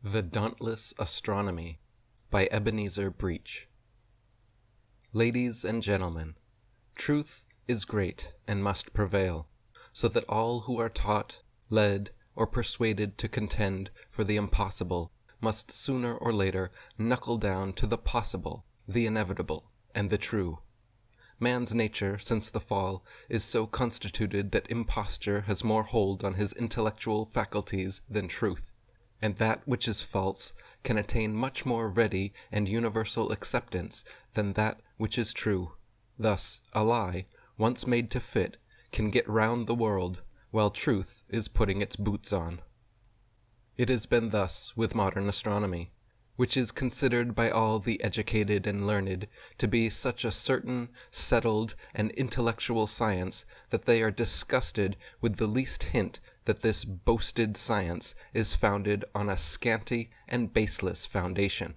The Dauntless Astronomy by Ebenezer Breach. Ladies and gentlemen, truth is great and must prevail, so that all who are taught, led, or persuaded to contend for the impossible must sooner or later knuckle down to the possible, the inevitable, and the true. Man's nature, since the fall, is so constituted that imposture has more hold on his intellectual faculties than truth, and that which is false can attain much more ready and universal acceptance than that which is true. Thus, a lie, once made to fit, can get round the world, while truth is putting its boots on. It has been thus with modern astronomy, which is considered by all the educated and learned to be such a certain, settled, and intellectual science that they are disgusted with the least hint that this boasted science is founded on a scanty and baseless foundation.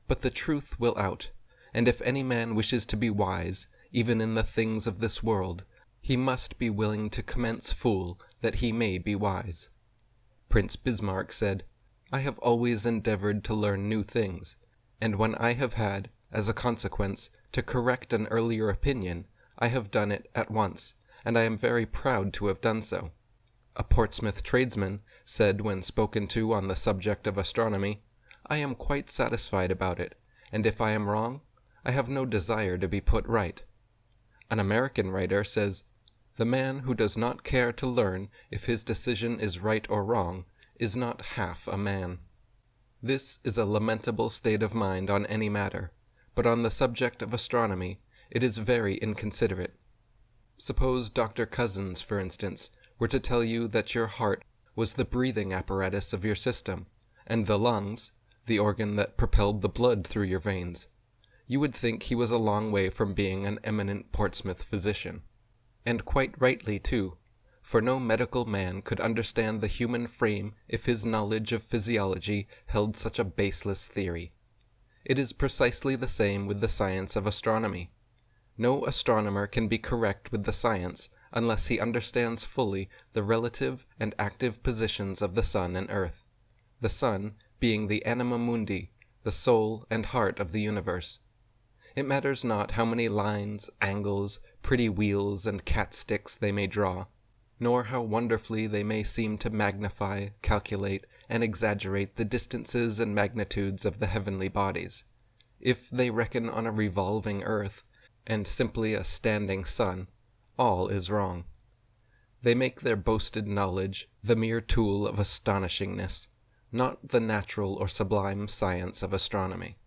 But the truth will out, and if any man wishes to be wise, even in the things of this world, he must be willing to commence fool that he may be wise. Prince Bismarck said, "I have always endeavored to learn new things, and when I have had, as a consequence, to correct an earlier opinion, I have done it at once, and I am very proud to have done so." A Portsmouth tradesman said when spoken to on the subject of astronomy, "I am quite satisfied about it, and if I am wrong, I have no desire to be put right." An American writer says, "The man who does not care to learn if his decision is right or wrong is not half a man." This is a lamentable state of mind on any matter, but on the subject of astronomy it is very inconsiderate. Suppose Dr. Cousins, for instance, were to tell you that your heart was the breathing apparatus of your system, and the lungs, the organ that propelled the blood through your veins. You would think he was a long way from being an eminent Portsmouth physician. And quite rightly, too, for no medical man could understand the human frame if his knowledge of physiology held such a baseless theory. It is precisely the same with the science of astronomy. No astronomer can be correct with the science unless he understands fully the relative and active positions of the sun and earth, the sun being the anima mundi, the soul and heart of the universe. It matters not how many lines, angles, pretty wheels, and cat sticks they may draw, nor how wonderfully they may seem to magnify, calculate, and exaggerate the distances and magnitudes of the heavenly bodies. If they reckon on a revolving earth, and simply a standing sun, all is wrong. They make their boasted knowledge the mere tool of astonishingness, not the natural or sublime science of astronomy.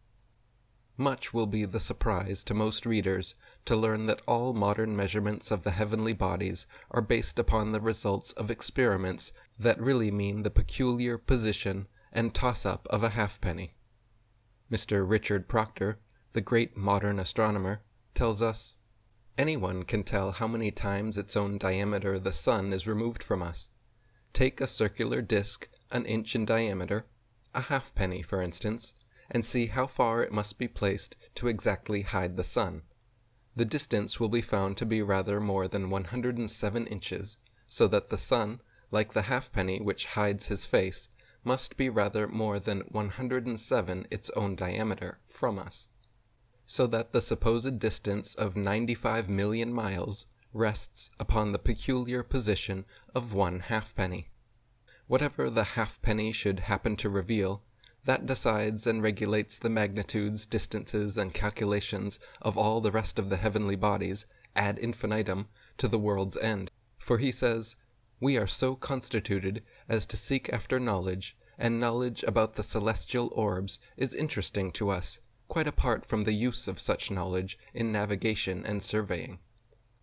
Much will be the surprise to most readers to learn that all modern measurements of the heavenly bodies are based upon the results of experiments that really mean the peculiar position and toss-up of a halfpenny. Mr. Richard Proctor, the great modern astronomer, tells us, "Anyone can tell how many times its own diameter the sun is removed from us. Take a circular disk an inch in diameter, a halfpenny for instance, and see how far it must be placed to exactly hide the sun. The distance will be found to be rather more than 107 inches, so that the sun, like the halfpenny which hides his face, must be rather more than 107 its own diameter from us, so that the supposed distance of 95 million miles rests upon the peculiar position of one halfpenny. Whatever the halfpenny should happen to reveal, that decides and regulates the magnitudes, distances, and calculations of all the rest of the heavenly bodies ad infinitum to the world's end. For he says, 'We are so constituted as to seek after knowledge, and knowledge about the celestial orbs is interesting to us, quite apart from the use of such knowledge in navigation and surveying.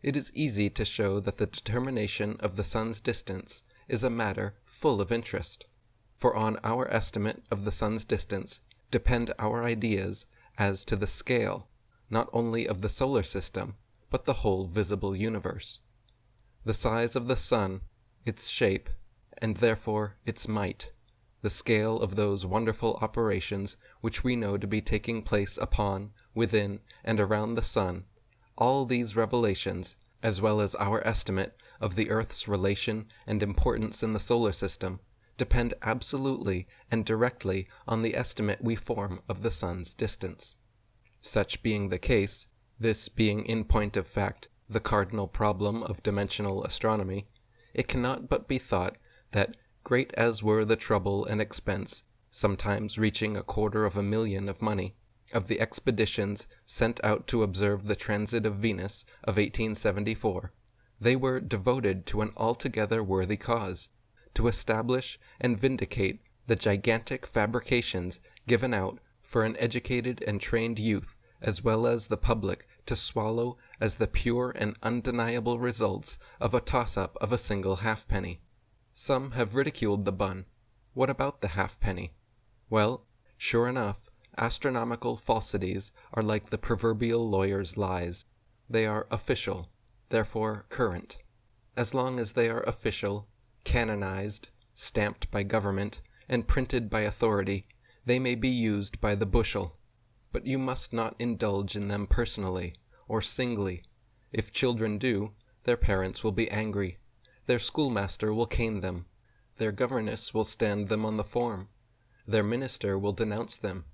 It is easy to show that the determination of the sun's distance is a matter full of interest. For on our estimate of the sun's distance depend our ideas as to the scale, not only of the solar system, but the whole visible universe. The size of the sun, its shape, and therefore its might, the scale of those wonderful operations which we know to be taking place upon, within, and around the sun, all these revelations, as well as our estimate of the earth's relation and importance in the solar system, depend absolutely and directly on the estimate we form of the sun's distance. Such being the case, this being in point of fact the cardinal problem of dimensional astronomy, it cannot but be thought that, great as were the trouble and expense, sometimes reaching $250,000 of money, of the expeditions sent out to observe the transit of Venus of 1874, they were devoted to an altogether worthy cause, to establish and vindicate the gigantic fabrications given out for an educated and trained youth as well as the public to swallow as the pure and undeniable results of a toss-up of a single halfpenny. Some have ridiculed the bun. What about the halfpenny? Well, sure enough, astronomical falsities are like the proverbial lawyer's lies. They are official, therefore current. As long as they are official, canonized, stamped by government, and printed by authority, they may be used by the bushel. But you must not indulge in them personally, or singly. If children do, their parents will be angry. Their schoolmaster will cane them. Their governess will stand them on the form. Their minister will denounce them.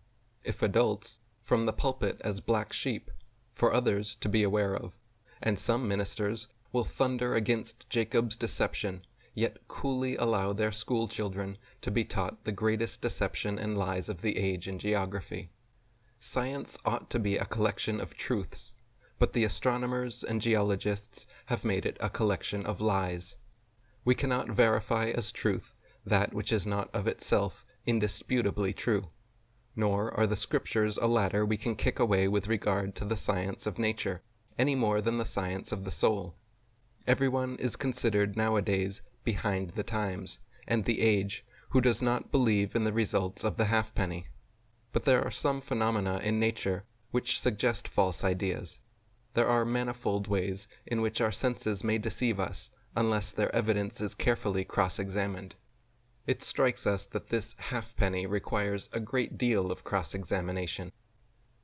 If adults, from the pulpit as black sheep, for others to be aware of. And some ministers will thunder against Jacob's deception, yet coolly allow their school children to be taught the greatest deception and lies of the age in geography. Science ought to be a collection of truths, but the astronomers and geologists have made it a collection of lies. We cannot verify as truth that which is not of itself indisputably true, nor are the scriptures a ladder we can kick away with regard to the science of nature, any more than the science of the soul. Everyone is considered nowadays behind the times, and the age, who does not believe in the results of the halfpenny. But there are some phenomena in nature which suggest false ideas. There are manifold ways in which our senses may deceive us unless their evidence is carefully cross-examined. It strikes us that this halfpenny requires a great deal of cross-examination.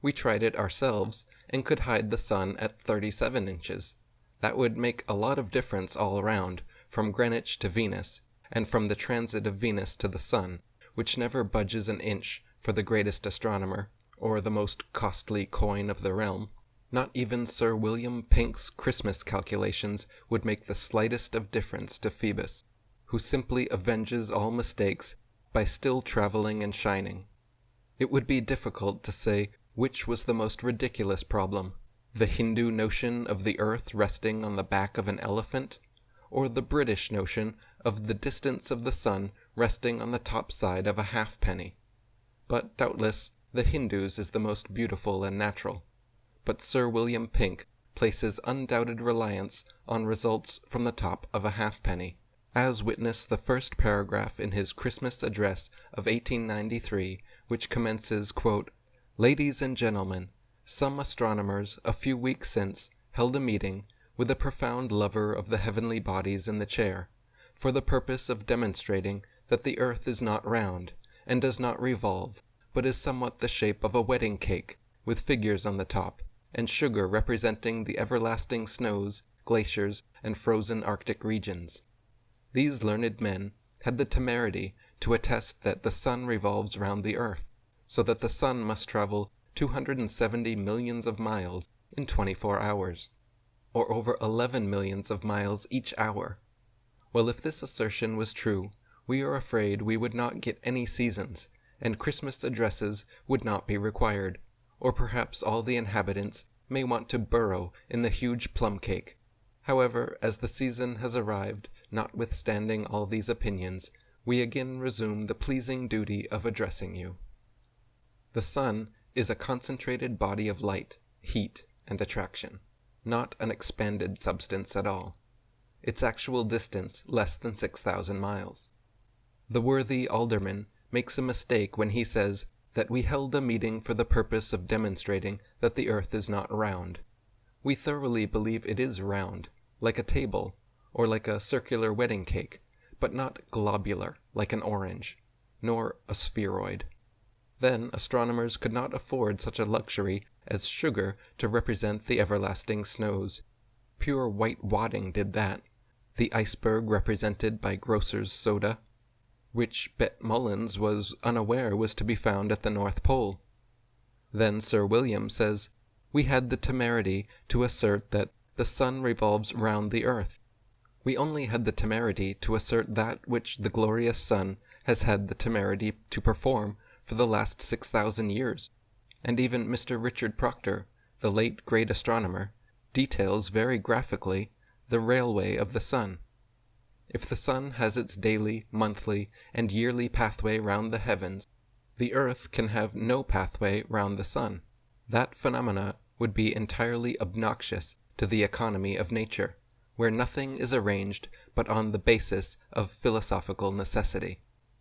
We tried it ourselves and could hide the sun at 37 inches. That would make a lot of difference all around, from Greenwich to Venus, and from the transit of Venus to the sun, which never budges an inch for the greatest astronomer, or the most costly coin of the realm. Not even Sir William Pink's Christmas calculations would make the slightest of difference to Phoebus, who simply avenges all mistakes by still traveling and shining. It would be difficult to say which was the most ridiculous problem, the Hindu notion of the earth resting on the back of an elephant, or the British notion of the distance of the sun resting on the top side of a halfpenny. But doubtless the Hindu's is the most beautiful and natural. But Sir William Pink places undoubted reliance on results from the top of a halfpenny, as witness the first paragraph in his Christmas address of 1893, which commences, quote, "Ladies and gentlemen, some astronomers a few weeks since held a meeting with a profound lover of the heavenly bodies in the chair, for the purpose of demonstrating that the earth is not round, and does not revolve, but is somewhat the shape of a wedding cake, with figures on the top, and sugar representing the everlasting snows, glaciers, and frozen Arctic regions. These learned men had the temerity to attest that the sun revolves round the earth, so that the sun must travel 270 millions of miles in 24 hours, or over 11 millions of miles each hour. Well, if this assertion was true, we are afraid we would not get any seasons, and Christmas addresses would not be required, or perhaps all the inhabitants may want to burrow in the huge plum cake. However, as the season has arrived, notwithstanding all these opinions, we again resume the pleasing duty of addressing you. The sun is a concentrated body of light, heat, and attraction, not an expanded substance at all. Its actual distance less than 6,000 miles. The worthy alderman makes a mistake when he says that we held a meeting for the purpose of demonstrating that the earth is not round. We thoroughly believe it is round, like a table, or like a circular wedding cake, but not globular, like an orange, nor a spheroid. Then astronomers could not afford such a luxury as sugar to represent the everlasting snows. Pure white wadding did that, the iceberg represented by grocer's soda. which Bet Mullins was unaware was to be found at the North Pole. Then Sir William says, "We had the temerity to assert that the sun revolves round the earth." We only had the temerity to assert that which the glorious sun has had the temerity to perform for the last 6,000 years. And even Mr. Richard Proctor, the late great astronomer, details very graphically the railway of the sun. If the sun has its daily, monthly, and yearly pathway round the heavens, the earth can have no pathway round the sun. That phenomena would be entirely obnoxious to the economy of nature, where nothing is arranged but on the basis of philosophical necessity.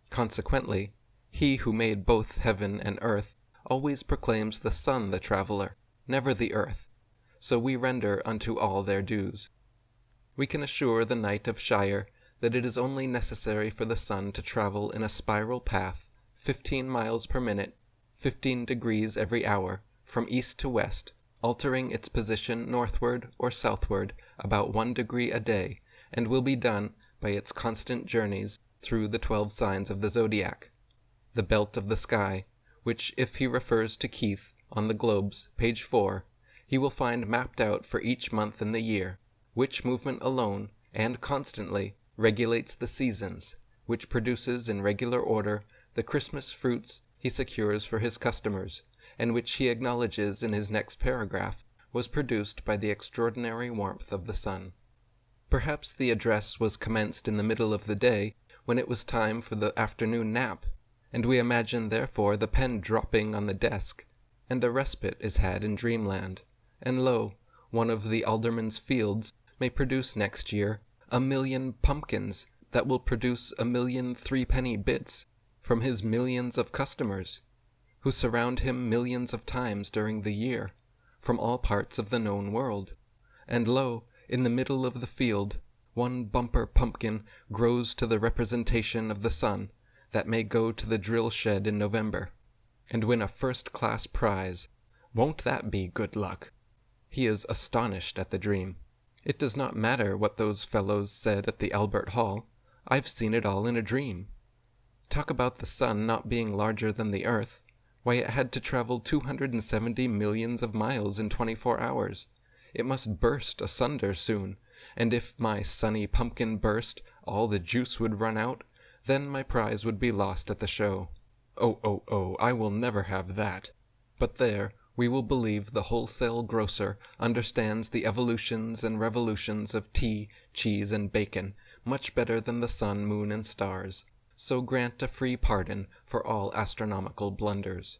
Consequently, he who made both heaven and earth always proclaims the sun the traveller, never the earth, so we render unto all their dues. We can assure the Knight of Shire that it is only necessary for the sun to travel in a spiral path 15 miles per minute, 15 degrees every hour, from east to west, altering its position northward or southward about 1 degree a day, and will be done by its constant journeys through the 12 signs of the zodiac, the belt of the sky, which if he refers to Keith on the globes, page 4, he will find mapped out for each month in the year, which movement alone, and constantly, regulates the seasons, which produces in regular order the Christmas fruits he secures for his customers, and which he acknowledges in his next paragraph was produced by the extraordinary warmth of the sun. Perhaps the address was commenced in the middle of the day, when it was time for the afternoon nap, and we imagine therefore the pen dropping on the desk, and a respite is had in dreamland, and lo, one of the alderman's fields may produce next year 1,000,000 pumpkins that will produce 1,000,000 threepenny bits from his millions of customers, who surround him millions of times during the year, from all parts of the known world. And lo, in the middle of the field, one bumper pumpkin grows to the representation of the sun, that may go to the drill shed in November, and win a first-class prize. Won't that be good luck? He is astonished at the dream. It does not matter what those fellows said at the Albert Hall. I've seen it all in a dream. Talk about the sun not being larger than the earth. Why, it had to travel 270 millions of miles in 24 hours. It must burst asunder soon, and if my sunny pumpkin burst, all the juice would run out, then my prize would be lost at the show. Oh, I will never have that. But there, we will believe the wholesale grocer understands the evolutions and revolutions of tea, cheese, and bacon much better than the sun, moon, and stars. So grant a free pardon for all astronomical blunders.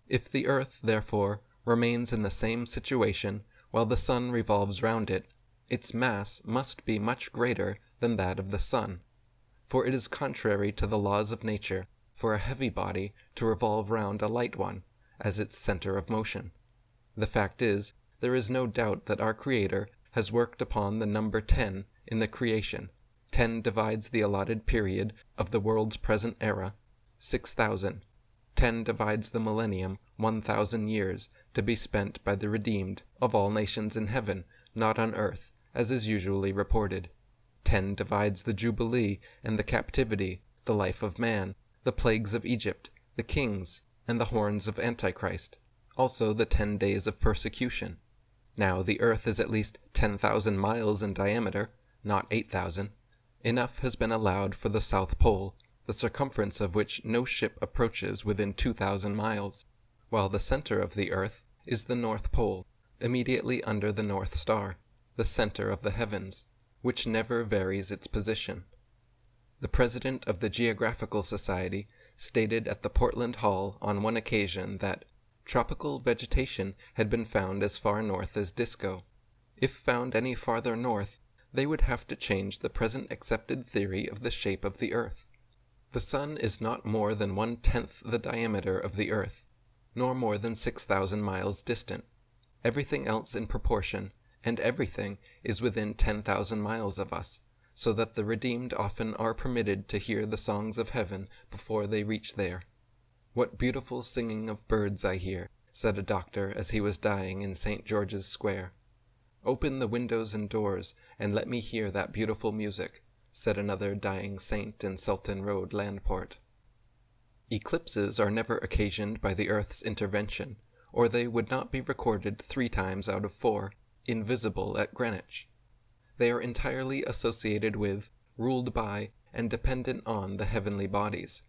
If the earth, therefore, remains in the same situation while the sun revolves round it, its mass must be much greater than that of the sun, for it is contrary to the laws of nature for a heavy body to revolve round a light one as its center of motion. The fact is, there is no doubt that our Creator has worked upon the number 10 in the creation. 10 divides the allotted period of the world's present era, 6,000. 10 divides the millennium, 1,000 years, to be spent by the redeemed of all nations in heaven, not on earth, as is usually reported. 10 divides the Jubilee and the captivity, the life of man, the plagues of Egypt, the kings, and the horns of Antichrist, also the 10 days of persecution. Now the earth is at least 10,000 miles in diameter, not 8,000. Enough has been allowed for the South Pole, the circumference of which no ship approaches within 2,000 miles, while the center of the earth is the North Pole, immediately under the North Star, the center of the heavens, which never varies its position. The president of the Geographical Society stated at the Portland Hall on one occasion that tropical vegetation had been found as far north as Disco. If found any farther north, they would have to change the present accepted theory of the shape of the earth. The sun is not more than 1/10 the diameter of the earth, nor more than 6,000 miles distant. Everything else in proportion, and everything is within 10,000 miles of us, so that the redeemed often are permitted to hear the songs of heaven before they reach there. "What beautiful singing of birds I hear," said a doctor as he was dying in St. George's Square. "Open the windows and doors, and let me hear that beautiful music," said another dying saint in Sultan Road, Landport. Eclipses are never occasioned by the Earth's intervention, or they would not be recorded 3 times out of 4, invisible at Greenwich. They are entirely associated with, ruled by, and dependent on the heavenly bodies.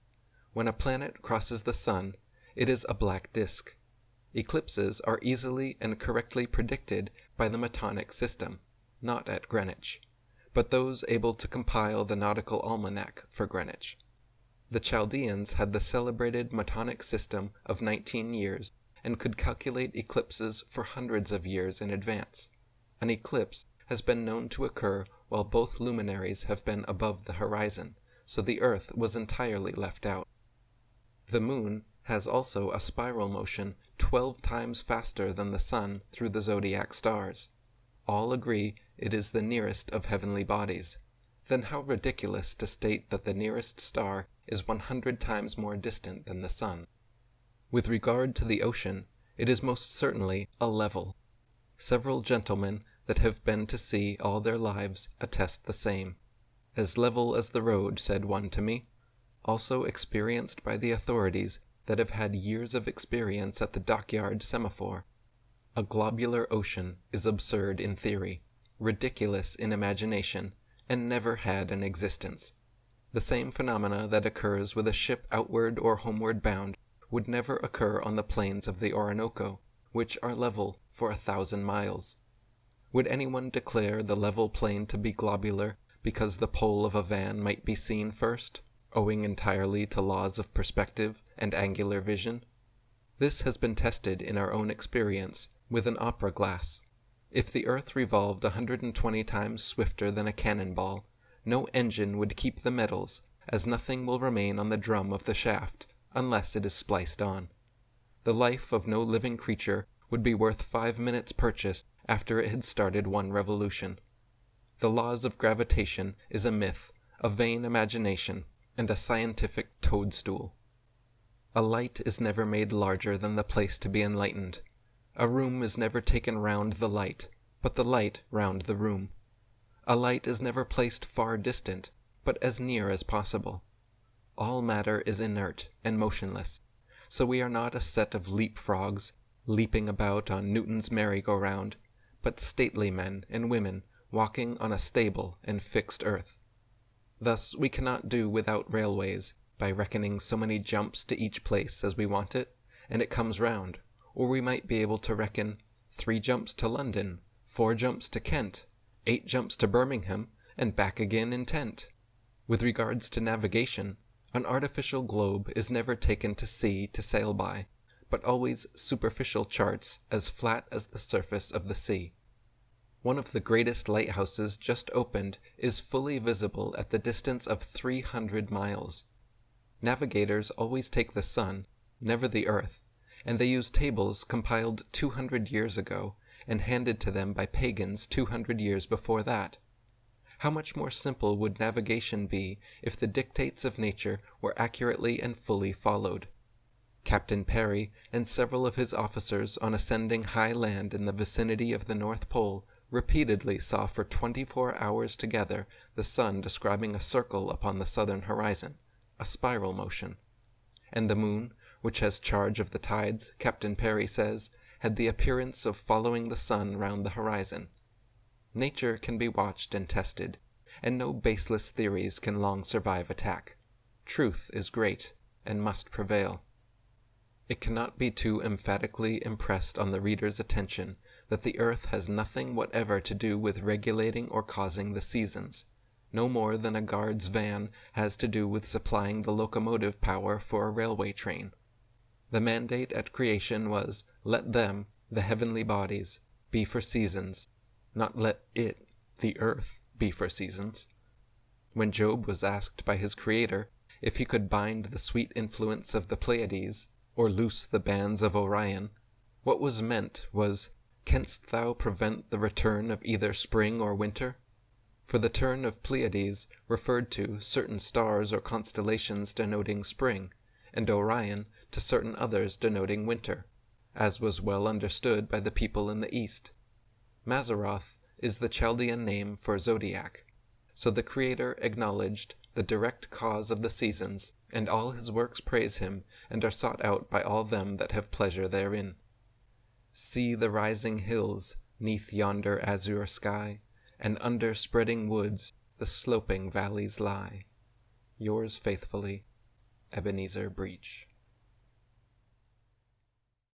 When a planet crosses the sun, it is a black disk. Eclipses are easily and correctly predicted by the Metonic system, not at Greenwich, but those able to compile the nautical almanac for Greenwich. The Chaldeans had the celebrated Metonic system of 19 years and could calculate eclipses for hundreds of years in advance. An eclipse has been known to occur while both luminaries have been above the horizon, so the Earth was entirely left out. The Moon has also a spiral motion 12 times faster than the Sun through the zodiac stars. All agree it is the nearest of heavenly bodies. Then how ridiculous to state that the nearest star is 100 times more distant than the Sun. With regard to the ocean, it is most certainly a level. Several gentlemen that have been to sea all their lives attest the same. As level as the road, said one to me, also experienced by the authorities that have had years of experience at the dockyard semaphore. A globular ocean is absurd in theory, ridiculous in imagination, and never had an existence. The same phenomena that occurs with a ship outward or homeward bound would never occur on the plains of the Orinoco, which are level for 1,000 miles. Would anyone declare the level plain to be globular because the pole of a van might be seen first, owing entirely to laws of perspective and angular vision? This has been tested in our own experience with an opera glass. If the Earth revolved 120 times swifter than a cannonball, no engine would keep the metals, as nothing will remain on the drum of the shaft unless it is spliced on. The life of no living creature would be worth 5 minutes' purchase after it had started 1 revolution. The laws of gravitation is a myth, a vain imagination, and a scientific toadstool. A light is never made larger than the place to be enlightened. A room is never taken round the light, but the light round the room. A light is never placed far distant, but as near as possible. All matter is inert and motionless, so we are not a set of leapfrogs leaping about on Newton's merry-go-round, but stately men and women walking on a stable and fixed earth. Thus we cannot do without railways, by reckoning so many jumps to each place as we want it, and it comes round, or we might be able to reckon 3 jumps to London, 4 jumps to Kent, 8 jumps to Birmingham, and back again in tent. With regards to navigation, an artificial globe is never taken to sea to sail by, but always superficial charts as flat as the surface of the sea. One of the greatest lighthouses just opened is fully visible at the distance of 300 miles. Navigators always take the sun, never the earth, and they use tables compiled 200 years ago and handed to them by pagans 200 years before that. How much more simple would navigation be if the dictates of nature were accurately and fully followed? Captain Perry and several of his officers on ascending high land in the vicinity of the North Pole repeatedly saw for 24 hours together the sun describing a circle upon the southern horizon, a spiral motion. And the moon, which has charge of the tides, Captain Perry says, had the appearance of following the sun round the horizon. Nature can be watched and tested, and no baseless theories can long survive attack. Truth is great, and must prevail. It cannot be too emphatically impressed on the reader's attention that the earth has nothing whatever to do with regulating or causing the seasons, no more than a guard's van has to do with supplying the locomotive power for a railway train. The mandate at creation was, let them, the heavenly bodies, be for seasons, not let it, the earth, be for seasons. When Job was asked by his Creator if he could bind the sweet influence of the Pleiades, or loose the bands of Orion, what was meant was, canst thou prevent the return of either spring or winter? For the turn of Pleiades referred to certain stars or constellations denoting spring, and Orion to certain others denoting winter, as was well understood by the people in the East. Mazzaroth is the Chaldean name for zodiac. So the Creator acknowledged the direct cause of the seasons, and all his works praise him, and are sought out by all them that have pleasure therein. See the rising hills 'neath yonder azure sky, and under spreading woods the sloping valleys lie. Yours faithfully, Ebenezer Breach.